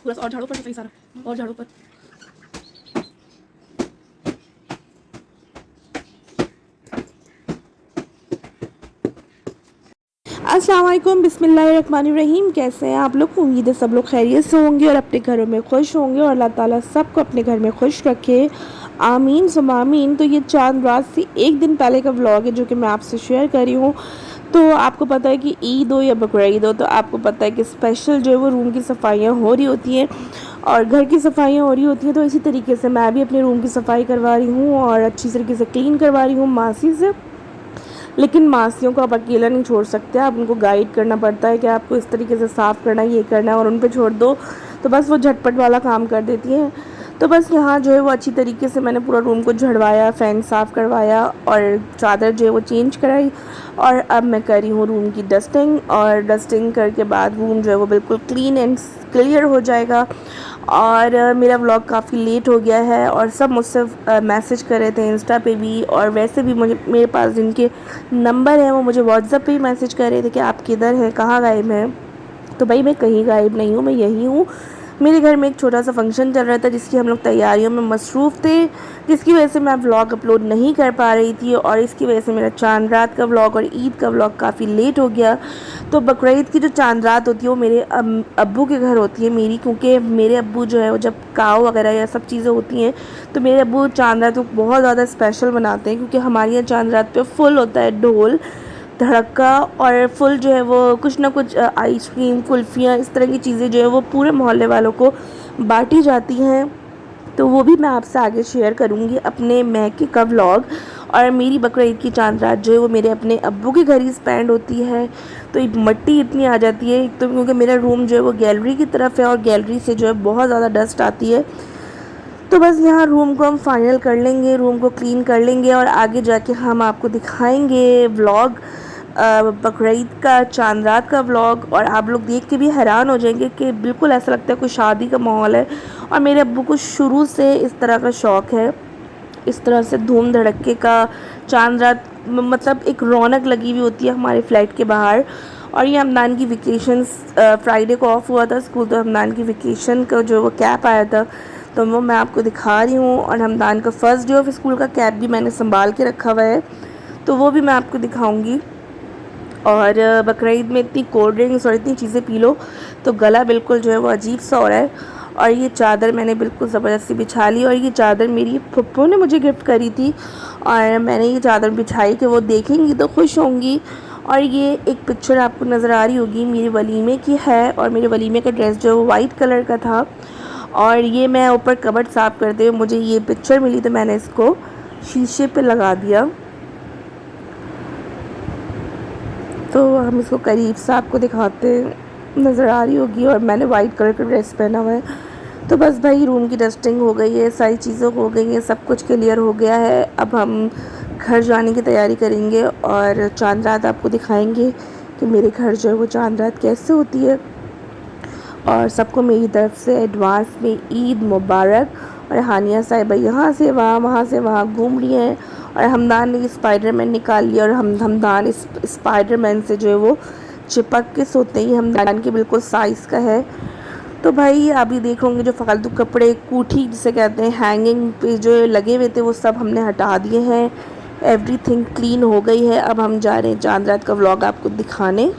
पूरा और झाड़ू पर सफाई सारा और झाड़ू पर। अस्सलाम वालेकुम, बिस्मिल्लाहिर्रहमानिर्रहीम। कैसे हैं आप लोग? उम्मीद है सब लोग खैरियत से होंगे और अपने घरों में खुश होंगे और अल्लाह ताला सबको अपने घर में खुश रखे, आमीन सुम्मा आमीन। तो ये चांद रात से एक दिन पहले का व्लॉग है जो कि मैं आपसे शेयर कर रही हूँ। तो आपको पता है कि ईद हो या बकरीद हो, तो आपको पता है कि स्पेशल जो है वो रूम की सफाइयाँ हो रही होती हैं और घर की सफाइयाँ हो रही होती हैं। तो इसी तरीके से मैं भी अपने रूम की सफाई करवा रही हूँ और अच्छी तरीके से क्लीन करवा रही हूँ मासी से। लेकिन मासियों को आप अकेला नहीं छोड़ सकते, आप उनको गाइड करना पड़ता है कि आपको इस तरीके से साफ़ करना है, ये करना है, और उन पे छोड़ दो तो बस वो झटपट वाला काम कर देती हैं। तो बस यहाँ जो है वो अच्छी तरीके से मैंने पूरा रूम को झड़वाया, फ़ैन साफ़ करवाया और चादर जो है वो चेंज कराई। और अब मैं कर रही हूँ रूम की डस्टिंग, और डस्टिंग करके बाद रूम जो है वो बिल्कुल क्लीन एंड क्लियर हो जाएगा। और मेरा व्लॉग काफ़ी लेट हो गया है और सब मुझसे मैसेज कर रहे थे इंस्टा पे भी, और वैसे भी मुझे मेरे पास जिनके नंबर है वो मुझे व्हाट्सएप पे ही मैसेज कर रहे थे कि आप किधर हैं, कहाँ गायब हैं। तो भाई मैं कहीं गायब नहीं हूँ, मैं यहीं हूँ। मेरे घर में एक छोटा सा फंक्शन चल रहा था जिसकी हम लोग तैयारियों में मसरूफ़ थे, जिसकी वजह से मैं व्लॉग अपलोड नहीं कर पा रही थी, और इसकी वजह से मेरा चांद रात का व्लॉग और ईद का व्लॉग काफ़ी लेट हो गया। तो बकरीद की जो चांद रात होती है वो मेरे अब्बू के घर होती है मेरी, क्योंकि मेरे अब्बू जो है वो जब काव वगैरह या सब चीज़ें होती हैं तो मेरे अब्बू चांद रात को बहुत ज़्यादा स्पेशल बनाते हैं, क्योंकि हमारे यहाँ चांद रात पे फुल होता है ढोल धड़का, और फुल जो है वो कुछ ना कुछ आइसक्रीम, कुल्फ़ियाँ, इस तरह की चीज़ें जो है वो पूरे मोहल्ले वालों को बांटी जाती हैं। तो वो भी मैं आपसे आगे शेयर करूँगी अपने मैके का व्लॉग। और मेरी बकरीद की चांद रात जो है वो मेरे अपने अब्बू के घर ही स्पेंड होती है। तो एक मट्टी इतनी आ जाती है, एक तो क्योंकि मेरा रूम जो है वो गैलरी की तरफ है और गैलरी से जो है बहुत ज़्यादा डस्ट आती है। तो बस यहाँ रूम को हम फाइनल कर लेंगे, रूम को क्लीन कर लेंगे और आगे जाके हम आपको दिखाएंगे व्लॉग, बकरीद का चांद रात का व्लॉग। और आप लोग देख के भी हैरान हो जाएंगे कि बिल्कुल ऐसा लगता है कोई शादी का माहौल है। और मेरे अब्बू को शुरू से इस तरह का शौक़ है, इस तरह से धूम धड़क्के का चांद रात, मतलब एक रौनक लगी हुई होती है हमारे फ्लैट के बाहर। और ये हमदान की वेकेशंस, फ्राइडे को ऑफ हुआ था स्कूल, तो हमदान की वेकेशन का जो वो कैप आया था तो वो मैं आपको दिखा रही हूँ। और हमदान का फ़र्स्ट डे ऑफ स्कूल का कैप भी मैंने संभाल के रखा हुआ है, तो वो भी मैं आपको दिखाऊँगी। और बकरीद में इतनी कोल्ड ड्रिंक्स और इतनी चीज़ें पी लो तो गला बिल्कुल जो है वो अजीब सा हो रहा है। और ये चादर मैंने बिल्कुल ज़बरदस्ती बिछा ली, और ये चादर मेरी फुप्पो ने मुझे गिफ्ट करी थी, और मैंने ये चादर बिछाई कि वो देखेंगी तो खुश होंगी। और ये एक पिक्चर आपको नज़र आ रही होगी मेरे वलीमे की है, और मेरे वलीमे का ड्रेस जो है वो वाइट कलर का था। और ये मैं ऊपर कबर्ड साफ़ करते हुए मुझे ये पिक्चर मिली, तो मैंने इसको शीशे पे लगा दिया। तो हम इसको करीब से आपको दिखाते नज़र आ रही होगी, और मैंने वाइट कलर का ड्रेस पहना हुआ है। तो बस भाई रूम की डस्टिंग हो गई है, सारी चीज़ें हो गई हैं, सब कुछ क्लियर हो गया है। अब हम घर जाने की तैयारी करेंगे और चांद रात आपको दिखाएंगे कि मेरे घर जो है वो चांद रात कैसे होती है। और सबको मेरी तरफ से एडवांस में ईद मुबारक। और हानिया साहिबा यहाँ से वहाँ, वहाँ से वहाँ घूम रही हैं, और हमदान ने स्पाइडरमैन निकाल लिया, और हमदान इस स्पाइडरमैन से जो है वो चिपक के सोते ही हमदान के बिल्कुल साइज़ का है। तो भाई अभी देख होंगे जो फालतू कपड़े, कूठी जिसे कहते हैं, हैंगिंग पे जो लगे हुए थे वो सब हमने हटा दिए हैं। एवरीथिंग क्लीन हो गई है। अब हम जा रहे हैं चांद रात का व्लॉग आपको दिखाने।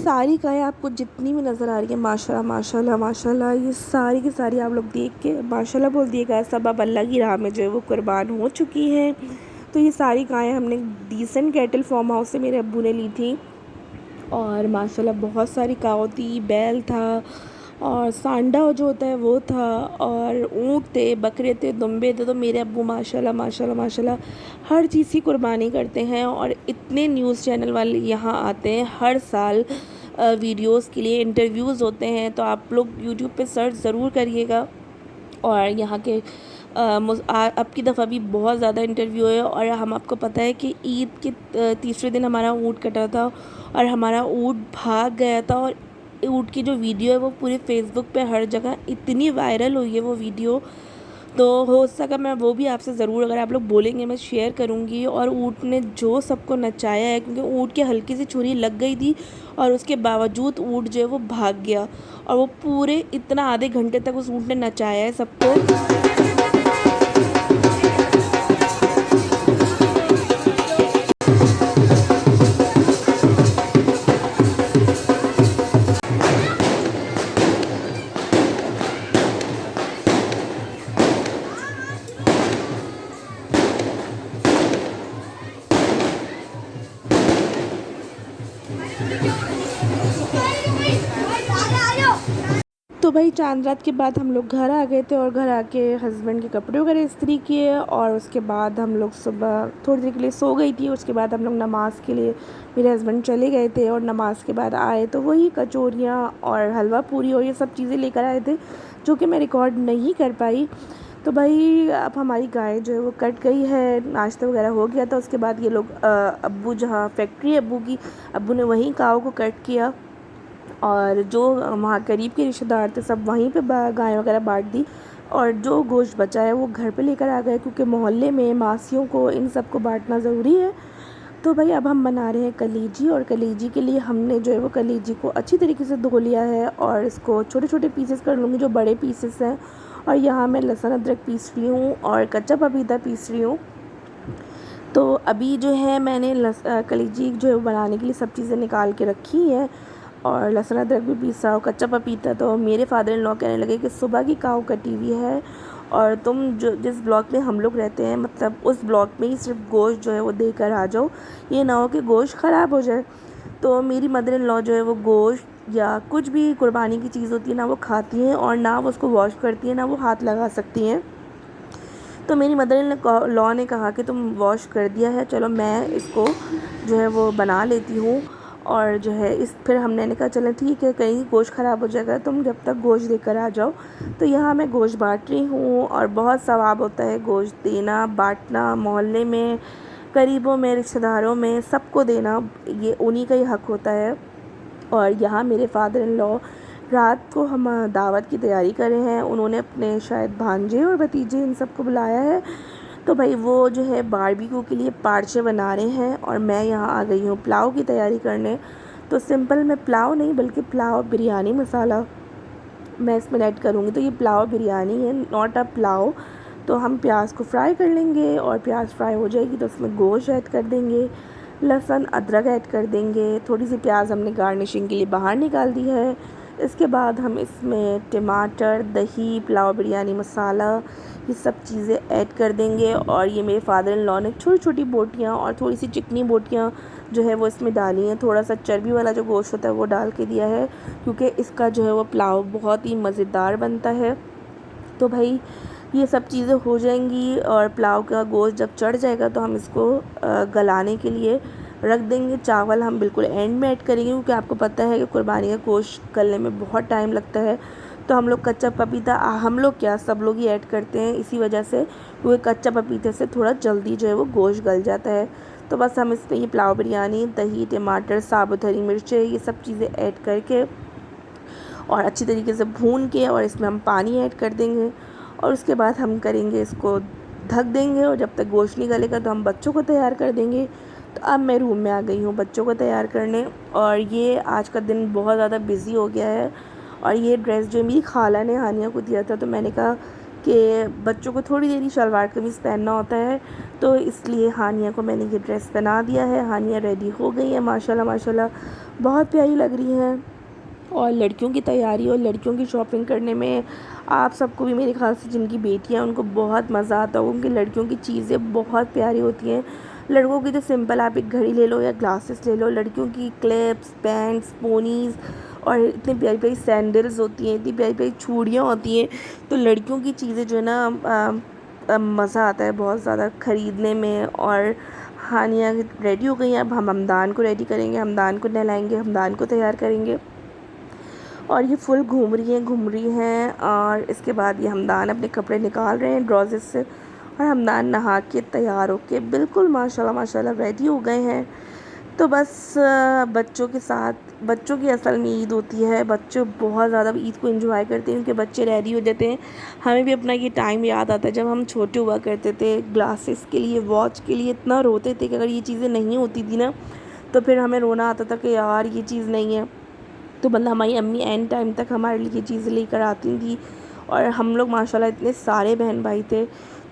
सारी गायें आपको जितनी भी नज़र आ रही है माशाल्लाह माशाल्लाह माशाल्लाह, ये सारी की सारी आप लोग देख के माशाल्लाह बोल दिएगा, सब अब अल्लाह की राह में जो है वो कुर्बान हो चुकी हैं। तो ये सारी गायें हमने डिसेंट कैटल फार्म हाउस से मेरे अब्बू ने ली थी और माशाल्लाह बहुत सारी काऊ थी, बैल था और सांडा जो होता है वो था और ऊँट थे, बकरे थे, दुम्बे थे। तो मेरे अब्बू माशाल्लाह माशाल्लाह माशाल्लाह हर चीज़ की कुर्बानी करते हैं और इतने न्यूज़ चैनल वाले यहाँ आते हैं हर साल वीडियोस के लिए, इंटरव्यूज़ होते हैं। तो आप लोग यूट्यूब पे सर्च ज़रूर करिएगा। और यहाँ के अब की दफ़ा भी बहुत ज़्यादा इंटरव्यू है। और हम आपको पता है कि ईद के तीसरे दिन हमारा ऊँट कटा था और हमारा ऊँट भाग गया था और ऊँट की जो वीडियो है वो पूरे फेसबुक पे हर जगह इतनी वायरल हुई है वो वीडियो। तो हो सका मैं वो भी आपसे ज़रूर, अगर आप लोग बोलेंगे, मैं शेयर करूँगी। और ऊँट ने जो सबको नचाया है, क्योंकि ऊँट के हल्की सी छुरी लग गई थी और उसके बावजूद ऊँट जो है वो भाग गया और वो पूरे इतना आधे घंटे तक उस ऊँट ने नचाया है सबको। तो भाई चांद रात के बाद हम लोग घर आ गए थे और घर आके हस्बैंड के कपड़े वगैरह इस्त्री किए और उसके बाद हम लोग सुबह थोड़ी देर के लिए सो गई थी। उसके बाद हम लोग नमाज़ के लिए, मेरे हस्बैंड चले गए थे और नमाज़ के बाद आए तो वही कचौरियाँ और हलवा पूरी और ये सब चीज़ें लेकर आए थे जो कि मैं रिकॉर्ड नहीं कर पाई। तो भाई अब हमारी गाय जो है वो कट गई है, नाश्ता वगैरह हो गया था। उसके बाद ये लोग अब्बू, जहाँ फैक्ट्री अब्बू की, अब्बू ने वहीं काऊ को कट किया और जो वहाँ करीब के रिश्तेदार थे सब वहीं पे गाय वगैरह बांट दी और जो गोश्त बचा है वो घर पे लेकर आ गए, क्योंकि मोहल्ले में मासियों को इन सब को बांटना ज़रूरी है। तो भाई अब हम बना रहे हैं कलीजी और कलीजी के लिए हमने जो है वो कलीजी को अच्छी तरीके से धो लिया है और इसको छोटे छोटे पीसेस कर लूँगी, जो बड़े पीसेस हैं। और यहाँ मैं लहसुन अदरक पीस रही हूँ और कच्चा पपीता पीस रही हूँ। तो अभी जो है मैंने कलीजी जो है बनाने के लिए सब चीज़ें निकाल के रखी हैं और लहसुन अदरक भी पीसा और कच्चा पपीता। तो मेरे फादर इन लॉ कहने लगे कि सुबह की काऊ कटी हुई है और तुम जो जिस ब्लॉक में हम लोग रहते हैं, मतलब उस ब्लॉक में ही सिर्फ गोश्त जो है वो देकर आ जाओ, ये ना हो कि गोश्त ख़राब हो जाए। तो मेरी मदर इन लॉ जो है वो गोश्त या कुछ भी कुर्बानी की चीज़ होती है ना वो खाती हैं और ना वो उसको वॉश करती हैं, ना वो हाथ लगा सकती हैं। तो मेरी मदर इन लॉ ने कहा कि तुम वॉश कर दिया है, चलो मैं इसको जो है वो बना लेती हूँ। और जो है फिर हमने कहा चलें ठीक है, कहीं गोश्त ख़राब हो जाएगा, तुम जब तक गोश्त देकर आ जाओ। तो यहाँ मैं गोश्त बांट रही हूँ और बहुत सवाब होता है गोश्त देना, बांटना, मोहल्ले में, करीबों में, रिश्तेदारों में, सबको देना, ये उन्हीं का ही हक़ होता है। और यहाँ मेरे फादर इन लॉ रात को हम दावत की तैयारी कर रहे हैं, उन्होंने अपने शायद भांजे और भतीजे इन सबको बुलाया है। तो भाई वो जो है बारबेक्यू के लिए पार्चे बना रहे हैं और मैं यहाँ आ गई हूँ पुलाव की तैयारी करने। तो सिंपल मैं पुलाव नहीं बल्कि पुलाव बिरयानी मसाला मैं इसमें ऐड करूँगी। तो ये पुलाव बिरयानी है, नॉट अ पुलाव। तो हम प्याज को फ्राई कर लेंगे और प्याज फ्राई हो जाएगी तो उसमें गोश्त ऐड कर देंगे, लहसुन अदरक ऐड कर देंगे, थोड़ी सी प्याज हमने गार्निशिंग के लिए बाहर निकाल दी है। इसके बाद हम इसमें टमाटर, दही, पुलाव बिरयानी मसाला, ये सब चीज़ें ऐड कर देंगे। और ये मेरे फादर इन लॉ ने छोटी छोटी बोटियाँ और थोड़ी सी चिकनी बोटियाँ जो है वो इसमें डाली हैं, थोड़ा सा चर्बी वाला जो गोश्त होता है वो डाल के दिया है, क्योंकि इसका जो है वो पुलाव बहुत ही मज़ेदार बनता है। तो भाई ये सब चीज़ें हो जाएंगी और पुलाव का गोश्त जब चढ़ जाएगा तो हम इसको गलाने के लिए रख देंगे। चावल हम बिल्कुल एंड में ऐड करेंगे, क्योंकि आपको पता है कि कुर्बानी का गोश्त गलने में बहुत टाइम लगता है। तो हम लोग कच्चा पपीता, हम लोग क्या सब लोग ही ऐड करते हैं इसी वजह से, क्योंकि कच्चा पपीते से थोड़ा जल्दी जो है वो गोश्त गल जाता है। तो बस हम इसमें ये पुलाव बिरयानी, दही, टमाटर, साबुत हरी मिर्चें, ये सब चीज़ें ऐड करके और अच्छी तरीके से भून के और इसमें हम पानी ऐड कर देंगे और उसके बाद हम करेंगे इसको ढक देंगे और जब तक गोश्त नहीं गलेगा तो हम बच्चों को तैयार कर देंगे। तो अब मैं रूम में आ गई हूँ बच्चों को तैयार करने और ये आज का दिन बहुत ज़्यादा बिज़ी हो गया है। और ये ड्रेस जो मेरी खाला ने हानिया को दिया था, तो मैंने कहा कि बच्चों को थोड़ी देर ही शलवार कमीज़ पहनना होता है, तो इसलिए हानिया को मैंने ये ड्रेस पहना दिया है। हानिया रेडी हो गई है माशाल्लाह माशाल्लाह, बहुत प्यारी लग रही हैं। और लड़कियों की तैयारी और लड़कियों की शॉपिंग करने में आप सबको भी, मेरे ख़्याल से जिनकी बेटियां उनको बहुत मज़ा आता होगा, क्योंकि लड़कियों की चीज़ें बहुत प्यारी होती हैं। लड़कों की तो सिंपल आप एक घड़ी ले लो या ग्लासेस ले लो, लड़कियों की क्लिप्स, पैंट्स, पोनीज़ और इतनी प्यारी प्यारी सैंडल्स होती हैं, इतनी प्यारी प्यारी चूड़ियाँ होती हैं। तो लड़कियों की चीज़ें जो है ना मज़ा आता है बहुत ज़्यादा ख़रीदने में। और हानिया रेडी हो गई हैं, अब हम हमदान को रेडी करेंगे, हमदान को नहलाएंगे, हमदान को तैयार करेंगे। और ये फुल घूम रही हैं और इसके बाद ये हमदान अपने कपड़े निकाल रहे हैं ड्रॉज़र से, और हमदान नहा के तैयार होके बिल्कुल माशाल्लाह माशाल्लाह रेडी हो गए हैं। तो बस बच्चों के साथ, बच्चों की असल में ईद होती है, बच्चे बहुत ज़्यादा ईद को एंजॉय करते हैं, क्योंकि बच्चे रेडी हो जाते हैं। हमें भी अपना ये टाइम याद आता है जब हम छोटे हुआ करते थे, ग्लासेस के लिए, वॉच के लिए इतना रोते थे कि अगर ये चीज़ें नहीं होती थी ना, तो फिर हमें रोना आता था कि यार ये चीज़ नहीं है। तो मतलब हमारी अम्मी एंड टाइम तक हमारे लिए चीज़ें लेकर आती थी। और हम लोग माशाल्लाह इतने सारे बहन भाई थे,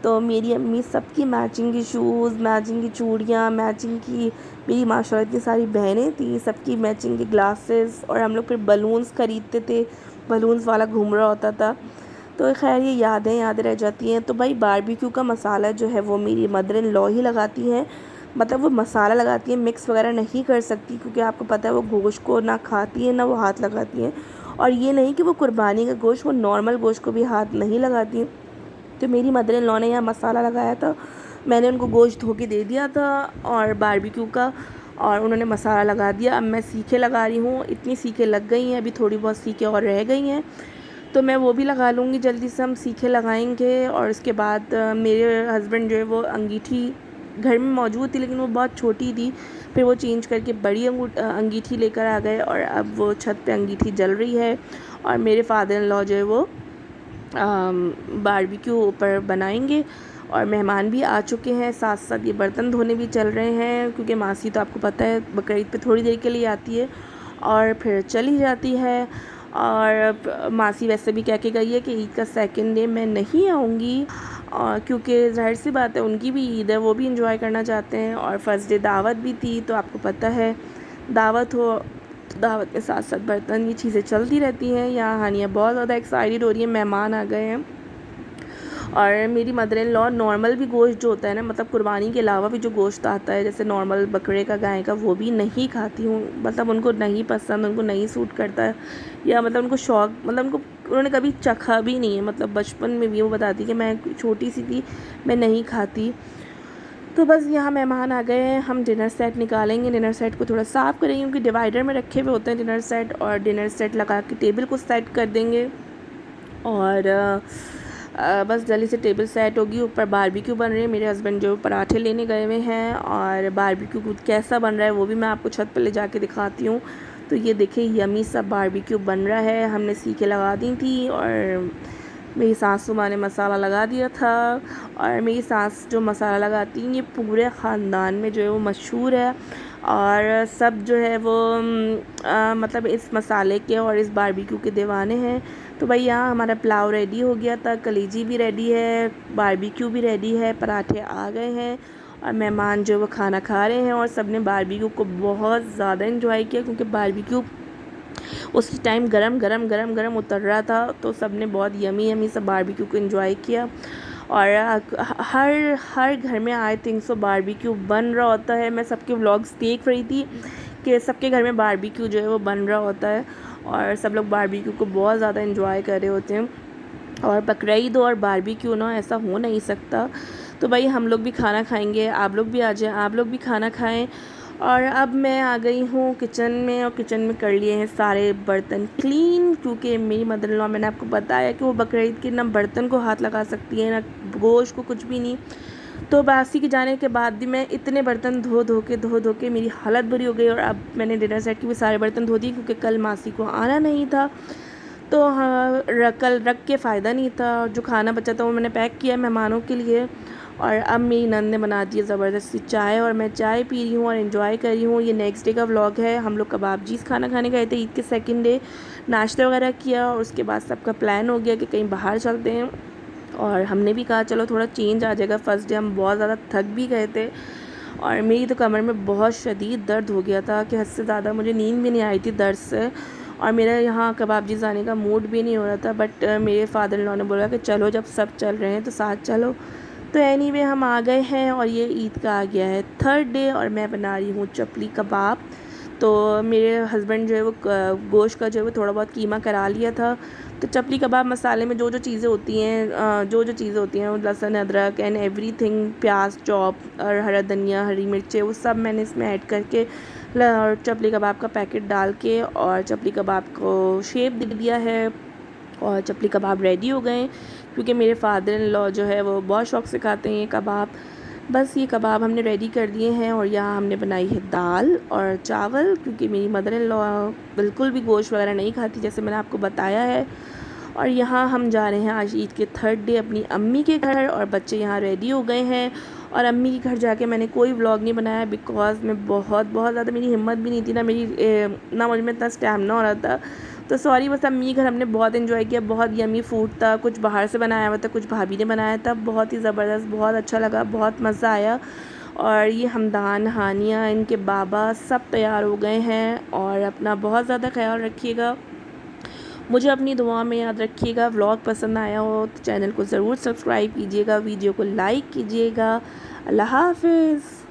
तो मेरी अम्मी सबकी मैचिंग की शूज़, मैचिंग की चूड़ियाँ, मैचिंग की, मेरी माशाल्लाह इतनी सारी बहनें थी, सबकी मैचिंग के ग्लासेस। और हम लोग फिर बलून्स ख़रीदते थे, बलून्स वाला घूम रहा होता था। तो खैर ये यादें रह जाती हैं। तो भाई बारबेक्यू का मसाला जो है वो मेरी मदर इन लॉ ही लगाती हैं, मतलब वो मसाला लगाती हैं, मिक्स वगैरह नहीं कर सकती, क्योंकि आपको पता है वो गोश्त को ना खाती है ना वो हाथ लगाती हैं। और ये नहीं कि वो कुर्बानी का गोश्त, वो नॉर्मल गोश्त को भी हाथ नहीं लगाती। तो मेरी मदर इन लॉ ने यहाँ मसाला लगाया था, मैंने उनको गोश्त धो के दे दिया था और बारबेक्यू का, और उन्होंने मसाला लगा दिया। अब मैं सीखे लगा रही हूँ, इतनी सीखे लग गई हैं, अभी थोड़ी बहुत सीखे और रह गई हैं, तो मैं वो भी लगा लूँगी जल्दी से। हम सीखे लगाएंगे और उसके बाद मेरे हस्बैंड जो है वो अंगीठी घर में मौजूद थी, लेकिन वो बहुत छोटी थी, फिर वो चेंज करके बड़ी अंगीठी लेकर आ गए, और अब वो छत पे अंगीठी जल रही है। और मेरे फादर इन लॉ जो है वो बारबेक्यू ऊपर बनाएंगे। और मेहमान भी आ चुके हैं, साथ साथ ये बर्तन धोने भी चल रहे हैं, क्योंकि मासी तो आपको पता है बकरीद पे थोड़ी देर के लिए आती है और फिर चली जाती है। और मासी वैसे भी कह के गई है कि ईद का सेकंड डे मैं नहीं आऊँगी, और क्योंकि ज़ाहिर सी बात है उनकी भी ईद है, वो भी इंजॉय करना चाहते हैं। और फर्स्ट डे दावत भी थी, तो आपको पता है दावत हो तो दावत के साथ साथ बर्तन, ये चीज़ें चलती रहती हैं। यहाँ हानिया बहुत ज़्यादा एक्साइटेड हो रही है, मेहमान आ गए हैं। और मेरी मदर इन लॉ नॉर्मल भी गोश्त जो होता है ना, मतलब कुर्बानी के अलावा भी जो गोश्त आता है, जैसे नॉर्मल बकरे का, गाय का, वो भी नहीं खाती हूँ, मतलब उनको नहीं पसंद, उनको नहीं सूट करता है, या मतलब उनको शौक़, मतलब उनको, उन्होंने कभी चखा भी नहीं है। मतलब बचपन में भी वो बताती कि मैं छोटी सी थी, मैं नहीं खाती। तो बस यहाँ मेहमान आ गए हैं, हम डिनर सेट निकालेंगे, डिनर सेट को थोड़ा साफ़ करेंगे, क्योंकि डिवाइडर में रखे हुए होते हैं डिनर सेट, और डिनर सेट लगा के टेबल को सेट कर देंगे। और बस जल्दी से टेबल सेट होगी, ऊपर बारबेक्यू बन रहे हैं, मेरे हस्बैंड जो पराठे लेने गए हुए हैं, और बारबेक्यू कैसा बन रहा है वो भी मैं आपको छत पर ले जाके दिखाती हूँ। तो ये देखिए यमी सा बारबेक्यू बन रहा है, हमने सीखे लगा दी थी, और मेरी सासू माँ ने मसाला लगा दिया था। और मेरी सास जो मसाला लगाती हैं, ये पूरे ख़ानदान में जो है वो मशहूर है, और सब जो है वो मतलब इस मसाले के और इस बारबेक्यू के दीवाने हैं। तो भाई यहाँ हमारा पुलाव रेडी हो गया था, कलीजी भी रेडी है, बारबेक्यू भी रेडी है, पराठे आ गए हैं, और मेहमान जो वो खाना खा रहे हैं। और सब ने बारबेक्यू को बहुत ज़्यादा एंजॉय किया, क्योंकि बारबेक्यू उस टाइम गरम उतर रहा था, तो सब ने बहुत यमी सब बारबेक्यू को एंजॉय किया। और हर घर में आई थिंक सो बारबेक्यू बन रहा होता है। मैं सबके व्लॉग्स देख रही थी कि सबके घर में बारबेक्यू जो है वो बन रहा होता है, और सब लोग बारबेक्यू को बहुत ज़्यादा एंजॉय कर रहे होते हैं। और बकरीद और बारबेक्यू ना ऐसा हो नहीं सकता। तो भाई हम लोग भी खाना खाएंगे, आप लोग भी आ जाएं, आप लोग भी खाना खाएं। और अब मैं आ गई हूँ किचन में, और किचन में कर लिए हैं सारे बर्तन क्लीन, क्योंकि मेरी मदर इन लॉ, मैंने आपको बताया कि वो बकरीद के ना बर्तन को हाथ लगा सकती है ना गोश्त को, कुछ भी नहीं। तो बासी के जाने के बाद भी मैं इतने बर्तन धो के मेरी हालत बुरी हो गई। और अब मैंने डिनर सेट के भी सारे बर्तन धो दिए, क्योंकि कल मासी को आना नहीं था, तो हाँ कल रख के फ़ायदा नहीं था। जो खाना बचा था वो मैंने पैक किया मेहमानों के लिए। और अब मेरी नंद ने बना दी है ज़बरदस्ती चाय, और मैं चाय पी रही हूँ और एंजॉय कर रही हूँ। ये नेक्स्ट डे का व्लॉग है। हम लोग कबाबजीज़ खाना खाने गए थे ईद के सेकंड डे, नाश्ता वगैरह किया, और उसके बाद सबका प्लान हो गया कि कहीं बाहर चलते हैं। और हमने भी कहा चलो थोड़ा चेंज आ जाएगा। फ़र्स्ट डे हम बहुत ज़्यादा थक भी गए थे और मेरी तो कमर में बहुत शदीद दर्द हो गया था कि हद से ज़्यादा मुझे नींद भी नहीं आई थी दर्द से। और मेरा यहाँ कबाबजी जाने का मूड भी नहीं हो रहा था, बट मेरे फादर इन लॉ ने बोला कि चलो जब सब चल रहे हैं तो साथ चलो। तो एनीवे हम आ गए हैं और ये ईद का आ गया है थर्ड डे और मैं बना रही हूँ चपली कबाब। तो मेरे हस्बैंड जो है वो गोश्त का जो है वो थोड़ा बहुत कीमा करा लिया था। तो चपली कबाब मसाले में जो जो चीज़ें होती हैं वो लहसुन अदरक एंड एवरीथिंग, प्याज चॉप और हरा धनिया हरी मिर्चें वो सब मैंने इसमें ऐड करके और चपली कबाब का पैकेट डाल के और चपली कबाब को शेप दे दिया है और चपली कबाब रेडी हो गए। क्योंकि मेरे फादर इन लॉ जो है वो बहुत शौक़ से खाते हैं ये कबाब। बस ये कबाब हमने रेडी कर दिए हैं और यहाँ हमने बनाई है दाल और चावल, क्योंकि मेरी मदर इन लॉ बिल्कुल भी गोश्त वगैरह नहीं खाती जैसे मैंने आपको बताया है। और यहाँ हम जा रहे हैं आज ईद के थर्ड डे अपनी अम्मी के घर और बच्चे यहाँ रेडी हो गए हैं। और अम्मी के घर जाके मैंने कोई व्लॉग नहीं बनाया बिकॉज़ मैं बहुत ज़्यादा मेरी हिम्मत भी नहीं थी ना मुझ में इतना स्टैमिना हो रहा था। तो सॉरी, बस अम्मी के घर हमने बहुत एंजॉय किया, बहुत यम्मी फूड था, कुछ बाहर से बनाया हुआ था, कुछ भाभी ने बनाया था, बहुत ही ज़बरदस्त, बहुत अच्छा लगा, बहुत मज़ा आया। और ये हमदान, हानिया, इनके बाबा सब तैयार हो गए हैं और अपना बहुत ज़्यादा ख्याल रखिएगा, मुझे अपनी दुआ में याद रखिएगा। व्लॉग पसंद आया हो तो चैनल को ज़रूर सब्सक्राइब कीजिएगा, वीडियो को लाइक कीजिएगा। अल्लाह हाफ़िज़।